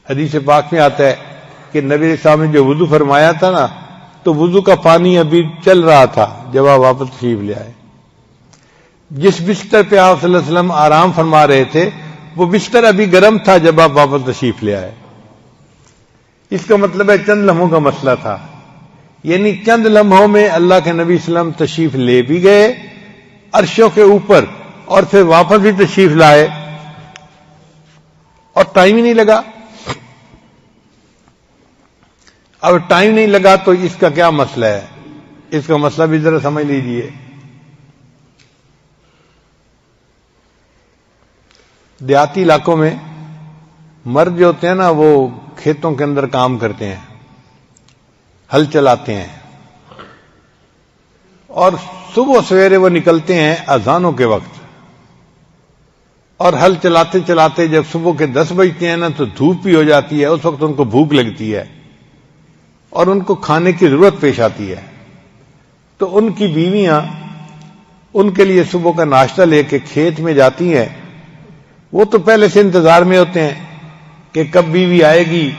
حدیث پاک میں آتا ہے کہ نبی علیہ السلام نے جو وضو فرمایا تھا نا، تو وضو کا پانی ابھی چل رہا تھا جب آپ واپس تشریف لے آئے. جس بستر پہ آپ صلی اللہ علیہ وسلم آرام فرما رہے تھے وہ بستر ابھی گرم تھا جب آپ واپس تشریف لے آئے. اس کا مطلب ہے چند لمحوں کا مسئلہ تھا، یعنی چند لمحوں میں اللہ کے نبی صلی اللہ علیہ وسلم تشریف لے بھی گئے عرشوں کے اوپر اور پھر واپس بھی تشریف لائے اور ٹائم ہی نہیں لگا. اب ٹائم نہیں لگا تو اس کا کیا مسئلہ ہے؟ اس کا مسئلہ بھی ذرا سمجھ لیجئے. دیہاتی علاقوں میں مرد جو ہوتے ہیں نا وہ کھیتوں کے اندر کام کرتے ہیں، ہل چلاتے ہیں، اور صبح سویرے وہ نکلتے ہیں اذانوں کے وقت، اور ہل چلاتے چلاتے جب صبح کے 10 بجتے ہیں نا تو دھوپ بھی ہو جاتی ہے. اس وقت ان کو بھوک لگتی ہے اور ان کو کھانے کی ضرورت پیش آتی ہے. تو ان کی بیویاں ان کے لیے صبح کا ناشتہ لے کے کھیت میں جاتی ہیں. وہ تو پہلے سے انتظار میں ہوتے ہیں کہ کب بیوی آئے گی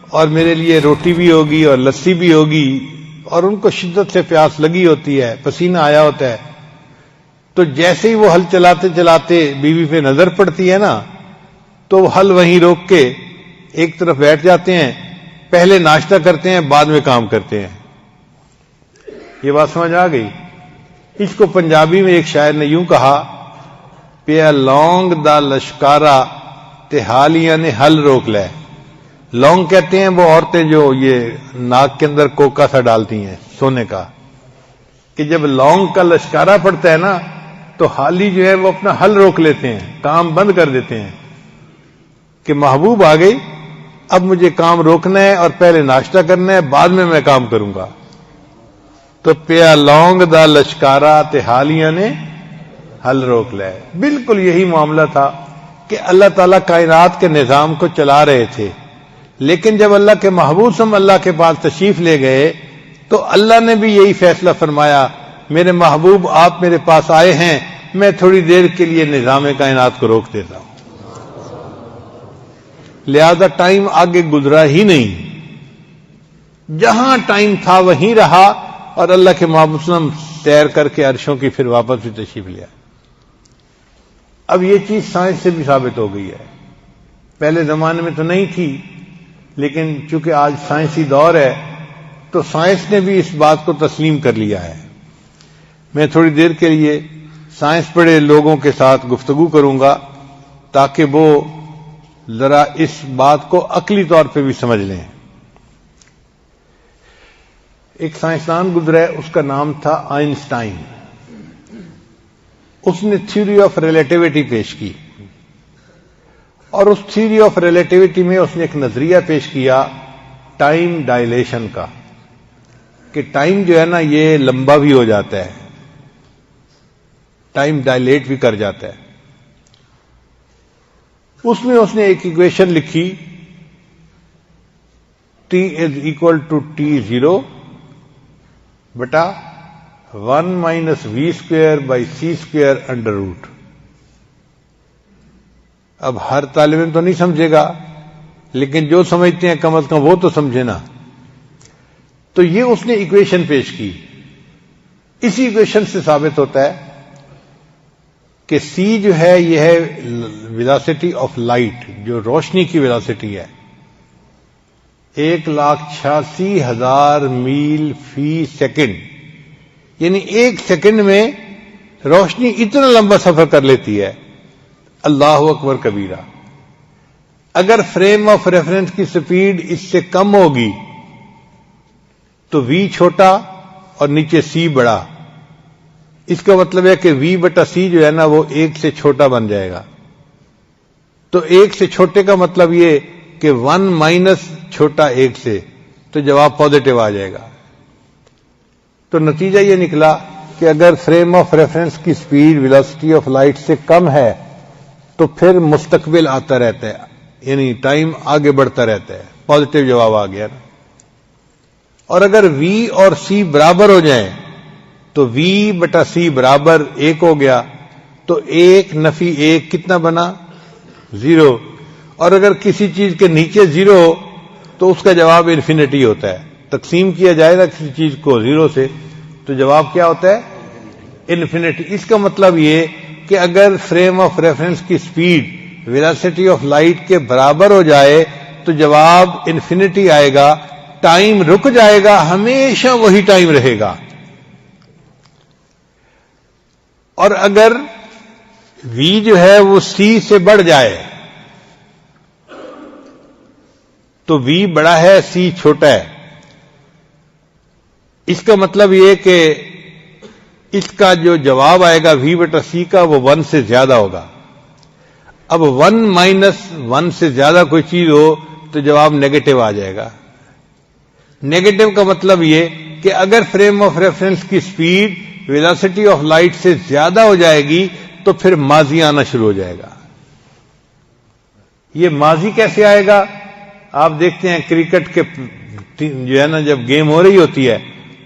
اور میرے لیے روٹی بھی ہوگی اور لسی بھی ہوگی، اور ان کو شدت سے پیاس لگی ہوتی ہے، پسینہ آیا ہوتا ہے. تو جیسے ہی وہ ہل چلاتے چلاتے بیوی پہ نظر پڑتی ہے نا تو وہ ہل وہیں روک کے ایک طرف بیٹھ جاتے ہیں، پہلے ناشتہ کرتے ہیں بعد میں کام کرتے ہیں. یہ بات سمجھ آ گئی؟ اس کو پنجابی میں ایک شاعر نے یوں کہا، پیا لونگ دا لشکارا تے حالیاں نے ہل روک لے. لونگ کہتے ہیں وہ عورتیں جو یہ ناک کے اندر کوکا سا ڈالتی ہیں سونے کا، کہ جب لونگ کا لشکارا پڑتا ہے نا تو حالی جو ہے وہ اپنا ہل روک لیتے ہیں، کام بند کر دیتے ہیں کہ محبوب آ گئی، اب مجھے کام روکنا ہے اور پہلے ناشتہ کرنا ہے، بعد میں کام کروں گا. تو پیا لونگ دا لشکارا تے حالیاں نے ہل روک لے. بالکل یہی معاملہ تھا کہ اللہ تعالیٰ کائنات کے نظام کو چلا رہے تھے، لیکن جب اللہ کے محبوب صلی اللہ کے پاس تشریف لے گئے تو اللہ نے بھی یہی فیصلہ فرمایا، میرے محبوب آپ میرے پاس آئے ہیں، میں تھوڑی دیر کے لیے نظام کائنات کو روک دیتا ہوں. لہذا ٹائم آگے گزرا ہی نہیں، جہاں ٹائم تھا وہیں رہا، اور اللہ کے محبوب صلی اللہ علیہ وسلم تیر کر کے عرشوں کی پھر واپس بھی تشریف لیا. اب یہ چیز سائنس سے بھی ثابت ہو گئی ہے، پہلے زمانے میں تو نہیں تھی، لیکن چونکہ آج سائنسی دور ہے تو سائنس نے بھی اس بات کو تسلیم کر لیا ہے. میں تھوڑی دیر کے لیے سائنس پڑھے لوگوں کے ساتھ گفتگو کروں گا تاکہ وہ ذرا اس بات کو عقلی طور پہ بھی سمجھ لیں. ایک سائنسدان گزرا ہے، اس کا نام تھا آئنسٹائن. اس نے تھیوری آف ریلیٹیوٹی پیش کی، اور اس تھیوری آف ریلیٹیوٹی میں اس نے ایک نظریہ پیش کیا ٹائم ڈائلیشن کا، کہ ٹائم جو ہے نا یہ لمبا بھی ہو جاتا ہے، ٹائم ڈائلیٹ بھی کر جاتا ہے. اس میں اس نے ایک ایکویشن لکھی، T is equal to T0 بٹا 1 minus V square by C square under root. اب ہر طالب علم تو نہیں سمجھے گا، لیکن جو سمجھتے ہیں کم از کم وہ تو سمجھے نا. تو یہ اس نے ایکویشن پیش کی. اسی ایکویشن سے ثابت ہوتا ہے کہ C جو ہے یہ ہے ویلاسٹی آف لائٹ، جو روشنی کی ویلاسٹی ہے، 1,86,000 میل فی سیکنڈ، یعنی ایک سیکنڈ میں روشنی اتنا لمبا سفر کر لیتی ہے. اللہ اکبر کبیرہ. اگر فریم آف ریفرنس کی سپیڈ اس سے کم ہوگی تو V چھوٹا اور نیچے C بڑا. اس کا مطلب ہے کہ V بٹا C جو ہے نا وہ 1 سے چھوٹا بن جائے گا. تو 1 سے چھوٹے کا مطلب یہ کہ 1 مائنس چھوٹا 1 سے، تو جواب پازیٹو آ جائے گا. تو نتیجہ یہ نکلا کہ اگر فریم آف ریفرنس کی سپیڈ ویلاسٹی آف لائٹ سے کم ہے تو پھر مستقبل آتا رہتا ہے، یعنی ٹائم آگے بڑھتا رہتا ہے. پازیٹو جواب آ گیا نا. اور اگر V اور C برابر ہو جائیں تو V بٹا C برابر 1 ہو گیا، تو 1 نفی 1 کتنا بنا؟ 0. اور اگر کسی چیز کے نیچے زیرو ہو تو اس کا جواب انفینٹی ہوتا ہے. تقسیم کیا جائے نا کسی چیز کو زیرو سے تو جواب کیا ہوتا ہے؟ انفینٹی. اس کا مطلب یہ کہ اگر فریم آف ریفرنس کی سپیڈ ویلاسٹی آف لائٹ کے برابر ہو جائے تو جواب انفینٹی آئے گا. ٹائم رک جائے گا, ہمیشہ وہی ٹائم رہے گا. اور اگر v جو ہے وہ c سے بڑھ جائے تو v بڑا ہے c چھوٹا ہے. اس کا مطلب یہ کہ اس کا جو جواب آئے گا v بٹا c کا وہ 1 سے زیادہ ہوگا. اب 1 مائنس 1 سے زیادہ کوئی چیز ہو تو جواب نیگیٹو آ جائے گا. نیگیٹو کا مطلب یہ کہ اگر فریم آف ریفرنس کی سپیڈ ویلاسٹی آف لائٹ سے زیادہ ہو جائے گی تو پھر ماضی آنا شروع ہو جائے گا. یہ ماضی کیسے آئے گا؟ آپ دیکھتے ہیں کرکٹ کے جو ہے نا جب گیم ہو رہی ہوتی ہے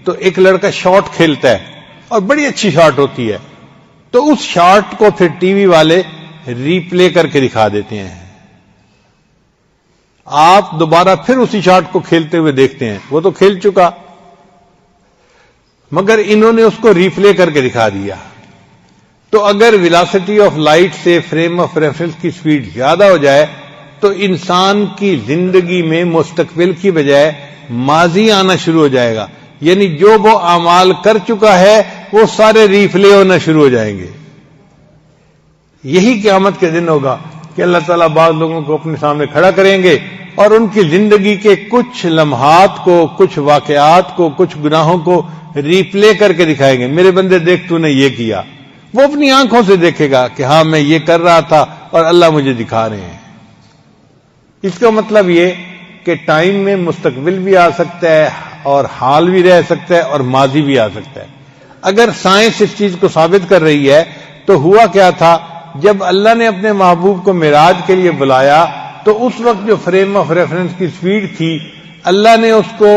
تو ایک لڑکا شاٹ کھیلتا ہے اور بڑی اچھی شاٹ ہوتی ہے تو اس شاٹ کو پھر ٹی وی والے ری پلے کر کے دکھا دیتے ہیں. آپ دوبارہ پھر اسی شاٹ کو کھیلتے ہوئے دیکھتے ہیں, وہ تو کھیل چکا مگر انہوں نے اس کو ری پلے کر کے دکھا دیا. تو اگر ویلاسٹی آف لائٹ سے فریم آف ریفرنس کی سپیڈ زیادہ ہو جائے تو انسان کی زندگی میں مستقبل کی بجائے ماضی آنا شروع ہو جائے گا. یعنی جو وہ اعمال کر چکا ہے وہ سارے ری پلے ہونا شروع ہو جائیں گے. یہی قیامت کے دن ہوگا کہ اللہ تعالیٰ بعض لوگوں کو اپنے سامنے کھڑا کریں گے اور ان کی زندگی کے کچھ لمحات کو, کچھ واقعات کو, کچھ گناہوں کو ری پلے کر کے دکھائیں گے. میرے بندے دیکھ تو نے یہ کیا. وہ اپنی آنکھوں سے دیکھے گا کہ ہاں میں یہ کر رہا تھا اور اللہ مجھے دکھا رہے ہیں. اس کا مطلب یہ کہ ٹائم میں مستقبل بھی آ سکتا ہے اور حال بھی رہ سکتا ہے اور ماضی بھی آ سکتا ہے. اگر سائنس اس چیز کو ثابت کر رہی ہے تو ہوا کیا تھا, جب اللہ نے اپنے محبوب کو معراج کے لیے بلایا تو اس وقت جو فریم آف ریفرنس کی سپیڈ تھی اللہ نے اس کو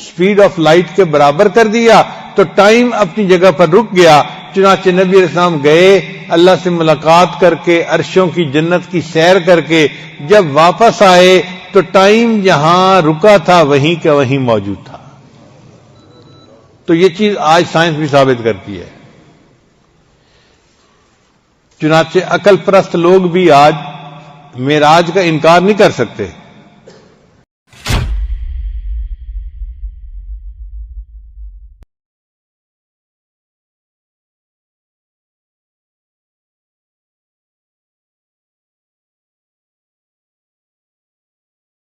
سپیڈ آف لائٹ کے برابر کر دیا تو ٹائم اپنی جگہ پر رک گیا. چنانچہ نبی علیہ السلام گئے, اللہ سے ملاقات کر کے, عرشوں کی جنت کی سیر کر کے جب واپس آئے تو ٹائم جہاں رکا تھا وہیں کا وہیں موجود تھا. تو یہ چیز آج سائنس بھی ثابت کرتی ہے. چنانچہ عقل پرست لوگ بھی آج معراج کا انکار نہیں کر سکتے.